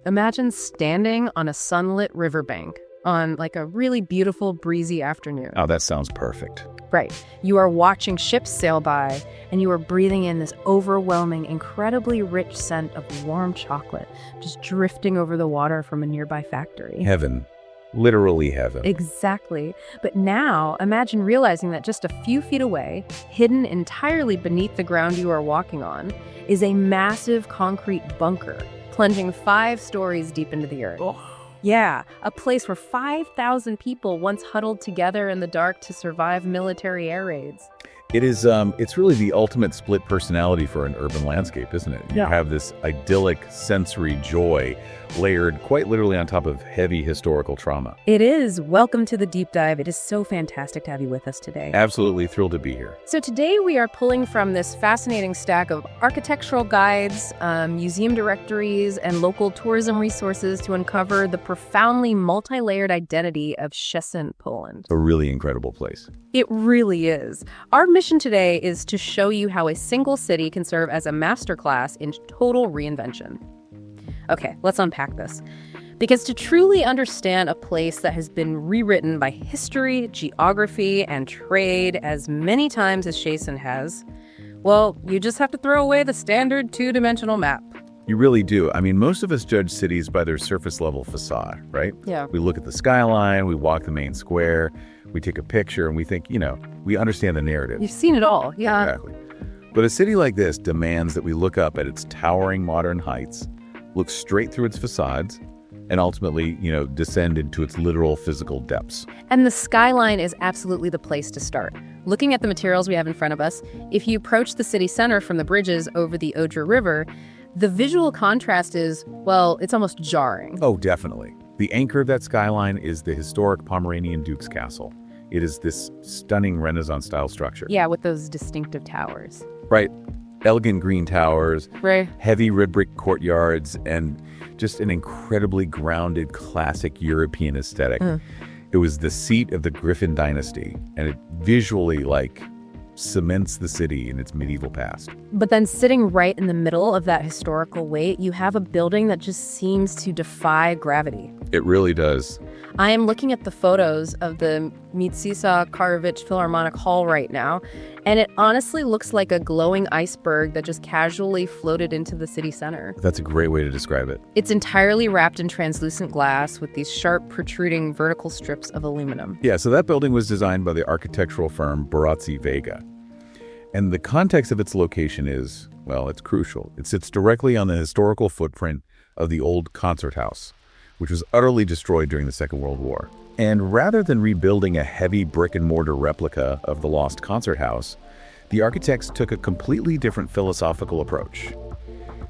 Imagine standing on a sunlit riverbank on like a really beautiful, breezy afternoon. Oh, that sounds perfect. Right. You are watching ships sail by, and you are breathing in this overwhelming, incredibly rich scent of warm chocolate just drifting over the water from a nearby factory. Heaven. Literally heaven. Exactly. But now, imagine realizing that just a few feet away, hidden entirely beneath the ground you are walking on, is a massive concrete bunker, plunging 5 stories deep into the earth. Oh. Yeah, a place where 5,000 people once huddled together in the dark to survive military air raids. It's really the ultimate split personality for an urban landscape, isn't it? Yeah. You have this idyllic sensory joy layered quite literally on top of heavy historical trauma. It is. Welcome to the deep dive. It is so fantastic to have you with us today. Absolutely thrilled to be here. So today we are pulling from this fascinating stack of architectural guides, museum directories, and local tourism resources to uncover the profoundly multi-layered identity of Szczecin, Poland. A really incredible place. It really is. Our mission today is to show you how a single city can serve as a masterclass in total reinvention. Okay, let's unpack this. Because to truly understand a place that has been rewritten by history, geography, and trade as many times as Szczecin has, well, you just have to throw away the standard 2-dimensional map. You really do. I mean, most of us judge cities by their surface level facade, right? Yeah. We look at the skyline, we walk the main square, we take a picture, and we think, we understand the narrative. You've seen it all, yeah. Exactly. But a city like this demands that we look up at its towering modern heights, look straight through its facades, and ultimately, descend into its literal physical depths. And the skyline is absolutely the place to start. Looking at the materials we have in front of us, if you approach the city center from the bridges over the Oder River, the visual contrast is, well, it's almost jarring. Oh, definitely. The anchor of that skyline is the historic Pomeranian Dukes Castle. It is this stunning Renaissance-style structure. Yeah, with those distinctive towers. Right. Elegant green towers, Right. heavy red brick courtyards, and just an incredibly grounded classic European aesthetic. It was the seat of the Griffin dynasty, and it visually, cements the city in its medieval past. But then sitting right in the middle of that historical weight, you have a building that just seems to defy gravity. It really does. I am looking at the photos of the Miedzica Philharmonic Hall right now, and it honestly looks like a glowing iceberg that just casually floated into the city center. That's a great way to describe it. It's entirely wrapped in translucent glass with these sharp, protruding vertical strips of aluminum. Yeah, so that building was designed by the architectural firm Barazzi Vega. And the context of its location is, well, it's crucial. It sits directly on the historical footprint of the old concert house, which was utterly destroyed during the Second World War. And rather than rebuilding a heavy brick-and-mortar replica of the lost concert house, the architects took a completely different philosophical approach.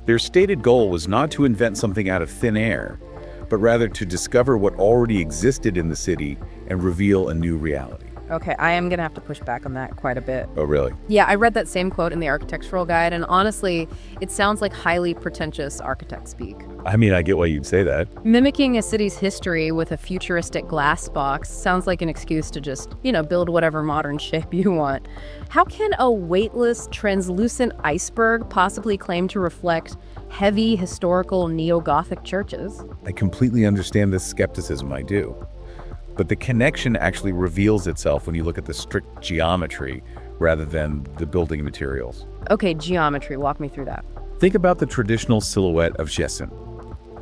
Their stated goal was not to invent something out of thin air, but rather to discover what already existed in the city and reveal a new reality. Okay, I am going to have to push back on that quite a bit. Oh, really? Yeah, I read that same quote in the architectural guide, and honestly, it sounds like highly pretentious architect speak. I mean, I get why you'd say that. Mimicking a city's history with a futuristic glass box sounds like an excuse to just, build whatever modern shape you want. How can a weightless, translucent iceberg possibly claim to reflect heavy, historical neo-Gothic churches? I completely understand this skepticism, I do. But the connection actually reveals itself when you look at the strict geometry rather than the building materials. Okay, geometry. Walk me through that. Think about the traditional silhouette of Szczecin.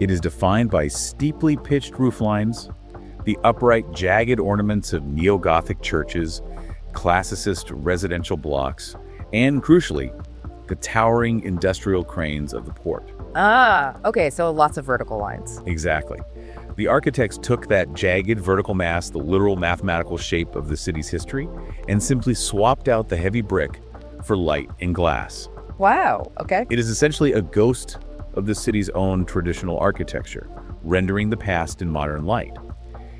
It is defined by steeply pitched roof lines, the upright, jagged ornaments of neo-Gothic churches, classicist residential blocks, and, crucially, the towering industrial cranes of the port. Ah, okay, so lots of vertical lines. Exactly. The architects took that jagged vertical mass, the literal mathematical shape of the city's history, and simply swapped out the heavy brick for light and glass. Wow, okay. It is essentially a ghost of the city's own traditional architecture, rendering the past in modern light.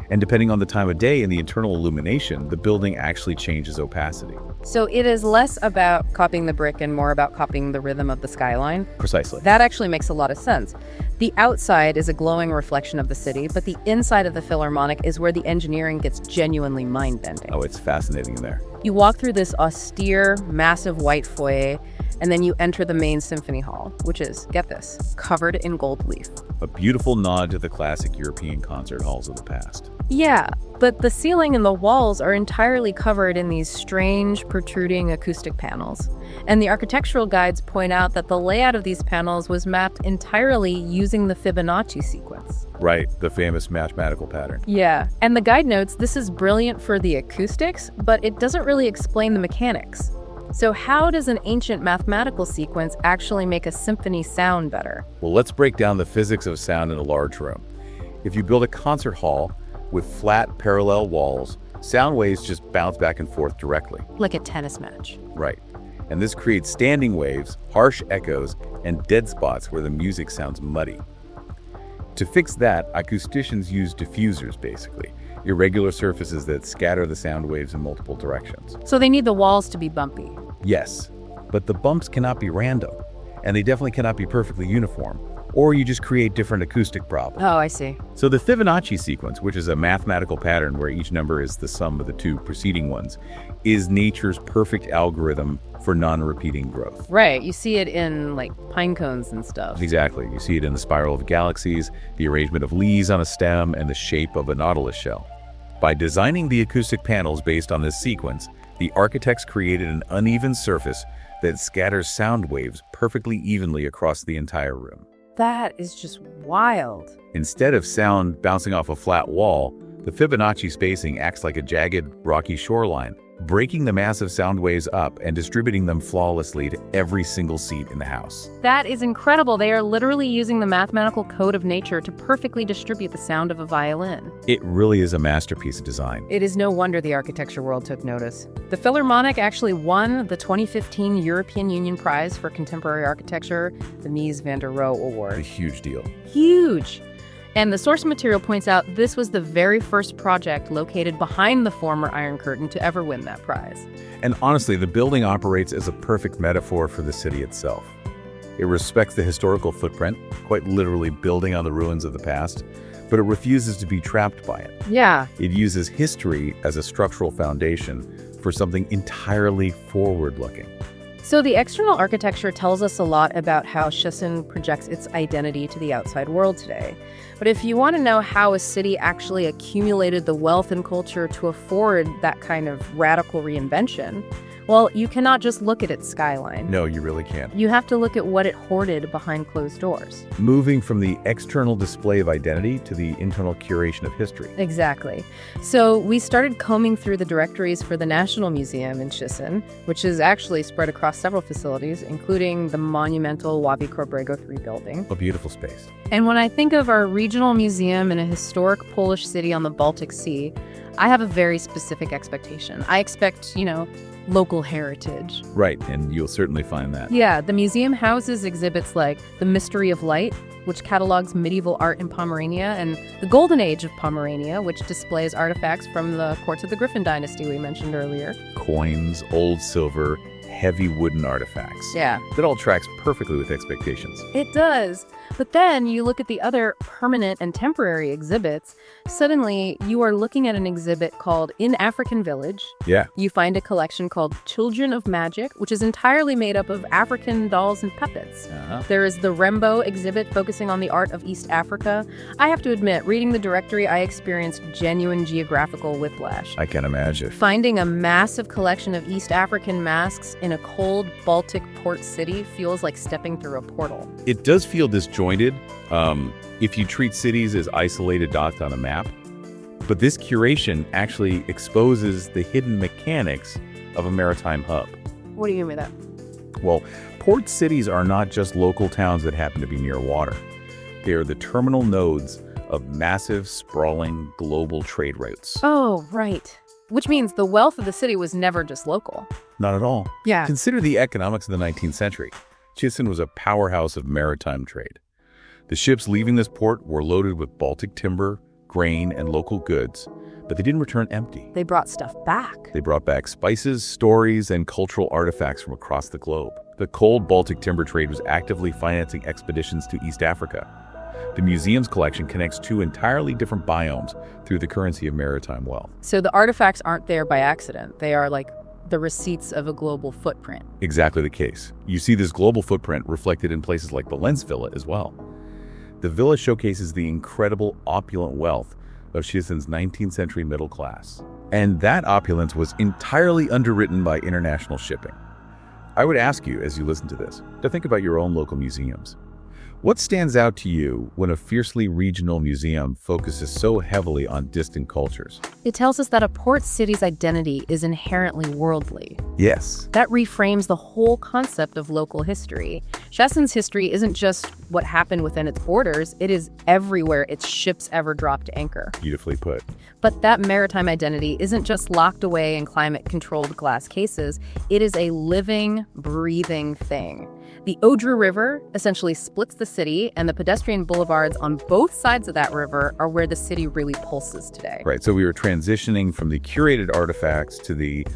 And depending on the time of day and the internal illumination, the building actually changes opacity. So it is less about copying the brick and more about copying the rhythm of the skyline? Precisely. That actually makes a lot of sense. The outside is a glowing reflection of the city, but the inside of the Philharmonic is where the engineering gets genuinely mind-bending. Oh, it's fascinating in there. You walk through this austere, massive white foyer, and then you enter the main symphony hall, which is, get this, covered in gold leaf. A beautiful nod to the classic European concert halls of the past. Yeah, but the ceiling and the walls are entirely covered in these strange, protruding acoustic panels. And the architectural guides point out that the layout of these panels was mapped entirely using the Fibonacci sequence. Right, the famous mathematical pattern. Yeah, and the guide notes this is brilliant for the acoustics, but it doesn't really explain the mechanics. So how does an ancient mathematical sequence actually make a symphony sound better? Well, let's break down the physics of sound in a large room. If you build a concert hall with flat, parallel walls, sound waves just bounce back and forth directly. Like a tennis match. Right. And this creates standing waves, harsh echoes, and dead spots where the music sounds muddy. To fix that, acousticians use diffusers, basically, irregular surfaces that scatter the sound waves in multiple directions. So they need the walls to be bumpy. Yes, but the bumps cannot be random, and they definitely cannot be perfectly uniform, or you just create different acoustic problems. Oh, I see. So the Fibonacci sequence, which is a mathematical pattern where each number is the sum of the two preceding ones, is nature's perfect algorithm for non-repeating growth. Right, you see it in like pine cones and stuff. Exactly. You see it in the spiral of galaxies, the arrangement of leaves on a stem, and the shape of a nautilus shell. By designing the acoustic panels based on this sequence, the architects created an uneven surface that scatters sound waves perfectly evenly across the entire room. That is just wild. Instead of sound bouncing off a flat wall, the Fibonacci spacing acts like a jagged, rocky shoreline, breaking the massive sound waves up and distributing them flawlessly to every single seat in the house. That is incredible. They are literally using the mathematical code of nature to perfectly distribute the sound of a violin. It really is a masterpiece of design. It is no wonder the architecture world took notice. The Philharmonic actually won the 2015 European Union Prize for Contemporary Architecture, the Mies van der Rohe A Award. huge deal. Huge! And the source material points out this was the very first project located behind the former Iron Curtain to ever win that prize. And honestly, the building operates as a perfect metaphor for the city itself. It respects the historical footprint, quite literally building on the ruins of the past, but it refuses to be trapped by it. Yeah. It uses history as a structural foundation for something entirely forward-looking. So the external architecture tells us a lot about how Szczecin projects its identity to the outside world today. But if you want to know how a city actually accumulated the wealth and culture to afford that kind of radical reinvention, well, you cannot just look at its skyline. No, you really can't. You have to look at what it hoarded behind closed doors. Moving from the external display of identity to the internal curation of history. Exactly. So we started combing through the directories for the National Museum in Szczecin, which is actually spread across several facilities, including the monumental Ławy Krobrego 3 building. A beautiful space. And when I think of our regional museum in a historic Polish city on the Baltic Sea, I have a very specific expectation. I expect, local heritage. Right, and you'll certainly find that. Yeah, the museum houses exhibits like The Mystery of Light, which catalogs medieval art in Pomerania, and The Golden Age of Pomerania, which displays artifacts from the courts of the Griffin dynasty we mentioned earlier. Coins, old silver, heavy wooden artifacts. Yeah. That all tracks perfectly with expectations. It does. But then you look at the other permanent and temporary exhibits, suddenly you are looking at an exhibit called In African Village. Yeah. You find a collection called Children of Magic, which is entirely made up of African dolls and puppets. Uh-huh. There is the Rembo exhibit focusing on the art of East Africa. I have to admit, reading the directory, I experienced genuine geographical whiplash. I can imagine. Finding a massive collection of East African masks in a cold Baltic port city feels like stepping through a portal. It does feel disjointed if you treat cities as isolated dots on a map, but this curation actually exposes the hidden mechanics of a maritime hub. What do you mean by that? Well, port cities are not just local towns that happen to be near water. They are the terminal nodes of massive, sprawling global trade routes. Oh, right. Which means the wealth of the city was never just local. Not at all. Yeah. Consider the economics of the 19th century. Szczecin was a powerhouse of maritime trade. The ships leaving this port were loaded with Baltic timber, grain, and local goods, but they didn't return empty. They brought stuff back. They brought back spices, stories, and cultural artifacts from across the globe. The cold Baltic timber trade was actively financing expeditions to East Africa. The museum's collection connects two entirely different biomes through the currency of maritime wealth. So the artifacts aren't there by accident. They are like the receipts of a global footprint. Exactly the case. You see this global footprint reflected in places like the Lenz Villa as well. The villa showcases the incredible opulent wealth of Szczecin's 19th century middle class. And that opulence was entirely underwritten by international shipping. I would ask you, as you listen to this, to think about your own local museums. What stands out to you when a fiercely regional museum focuses so heavily on distant cultures? It tells us that a port city's identity is inherently worldly. Yes. That reframes the whole concept of local history. Szczecin's history isn't just what happened within its borders, it is everywhere its ships ever dropped anchor. Beautifully put. But that maritime identity isn't just locked away in climate-controlled glass cases, it is a living, breathing thing. The Odra River essentially splits the city, and the pedestrian boulevards on both sides of that river are where the city really pulses today. Right, so we were transitioning from the curated artifacts to the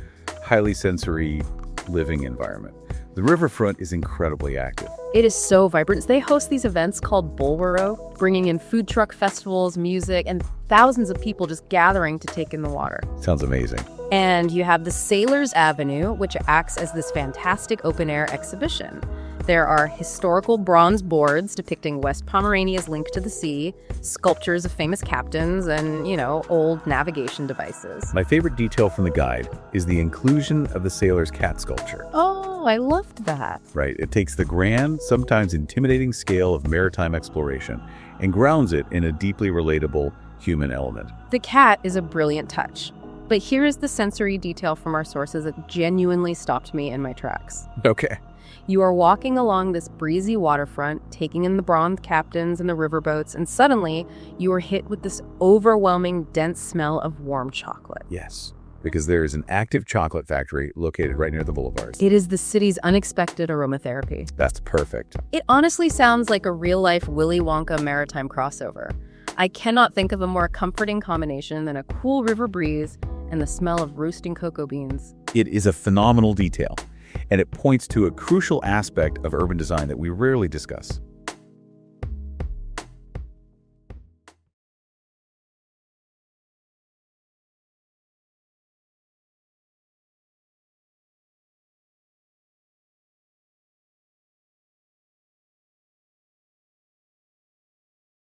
highly sensory living environment. The riverfront is incredibly active. It is so vibrant. They host these events called Bulwaro, bringing in food truck festivals, music, and thousands of people just gathering to take in the water. Sounds amazing. And you have the Sailors Avenue, which acts as this fantastic open-air exhibition. There are historical bronze boards depicting West Pomerania's link to the sea, sculptures of famous captains, and, old navigation devices. My favorite detail from the guide is the inclusion of the sailor's cat sculpture. Oh, I loved that. Right, it takes the grand, sometimes intimidating scale of maritime exploration and grounds it in a deeply relatable human element. The cat is a brilliant touch. But here is the sensory detail from our sources that genuinely stopped me in my tracks. Okay. You are walking along this breezy waterfront, taking in the bronze captains and the riverboats, and suddenly you are hit with this overwhelming, dense smell of warm chocolate. Yes, because there is an active chocolate factory located right near the boulevards. It is the city's unexpected aromatherapy. That's perfect. It honestly sounds like a real-life Willy Wonka maritime crossover. I cannot think of a more comforting combination than a cool river breeze and the smell of roasting cocoa beans. It is a phenomenal detail, and it points to a crucial aspect of urban design that we rarely discuss: